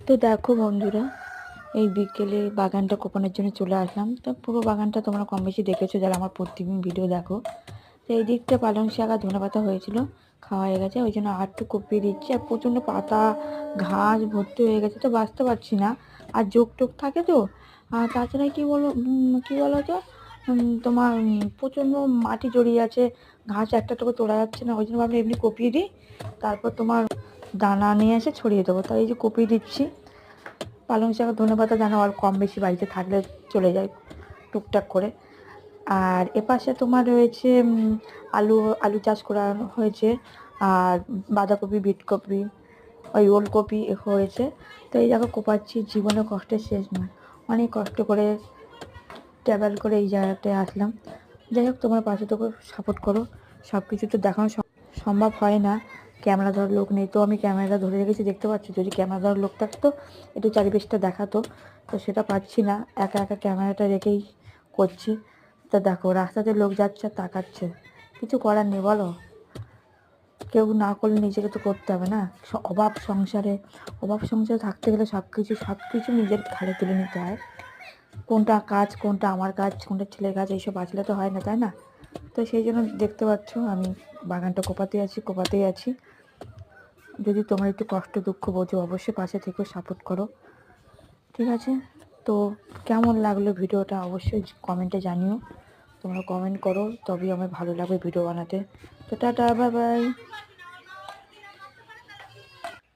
তো দেখো বন্ধুরা, এই বিকেলে বাগানটা কোপানোর জন্য চলে আসলাম। তো পুরো বাগানটা তোমরা কম বেশি দেখেছো যারা আমার প্রতিদিন ভিডিও দেখো। তো এই দিকটা পালং শাক আর ধনেপাতা হয়েছিল, খাওয়া হয়ে গেছে, ওই জন্য আর একটু কুপিয়ে দিচ্ছি। আর প্রচণ্ড পাতা ঘাস ভর্তি হয়ে গেছে, তো বাঁচতে পারছি না। আর যোগ টোক থাকে তো। আর তাছাড়া কি বলো তো, তোমার প্রচণ্ড মাটি জড়িয়ে আছে, ঘাস একটা টুকু তোলা যাচ্ছে না। ওই জন্য ভাবলাম এমনি কপিয়ে দিই, তারপর তোমার দানা নিয়ে এসে ছড়িয়ে দেবো। তাই এই যে কপিয়ে দিচ্ছি। পালং শাক ধনেপাতা দানা আর কম বেশি বাড়িতে থাকলে চলে যায় টুকটাক করে। আর এপাশে তোমার রয়েছে আলু আলু চাষ করা হয়েছে। আর বাঁধাকপি, বিটকপি, ওই ওলকপি হয়েছে। তো এই জায়গা কোপাচ্ছি, জীবনে কষ্টের শেষ নয়। অনেক কষ্ট করে ট্রাভেল করে এই জায়গাটায় আসলাম। যাই হোক, তোমার পাশে তো সাপোর্ট করো। সব কিছু তো দেখানো সম্ভব হয় না, ক্যামেরা ধরার লোক নেই। তো আমি ক্যামেরা ধরে রেখেছি, দেখতে পাচ্ছি। যদি ক্যামেরা ধরার লোক থাকতো একটু চারিপাশটা দেখাতো, তো সেটা পাচ্ছি না, একা একা ক্যামেরাটা রেখেই করছি। তা দেখো, রাস্তাতে লোক যাচ্ছে আর তাকাচ্ছে, কিছু করার নেই বলো। কেউ না করলে নিজেকে তো করতে হবে না। অভাব সংসারে থাকতে গেলে সব কিছু নিজের ঘাড়ে তুলে নিতে হয়। কোনটা কাজ, কোনটা আমার কাজ, কোনটা ছেলের কাজ, এইসব বাঁচলে তো হয় না, তাই না? তো সেই জন্য দেখতে পাচ্ছ আমি বাগানটা কোপাতেই আছি। যদি তোমার একটু কষ্ট দুঃখ বোঝো, অবশ্যই পাশে থেকে সাপোর্ট করো, ঠিক আছে? তো কেমন লাগলো ভিডিওটা অবশ্যই কমেন্টে জানিও। তোমরা কমেন্ট করো, তবেই আমার ভালো লাগবে ভিডিও বানাতে। তো টাটা, বাই বাই।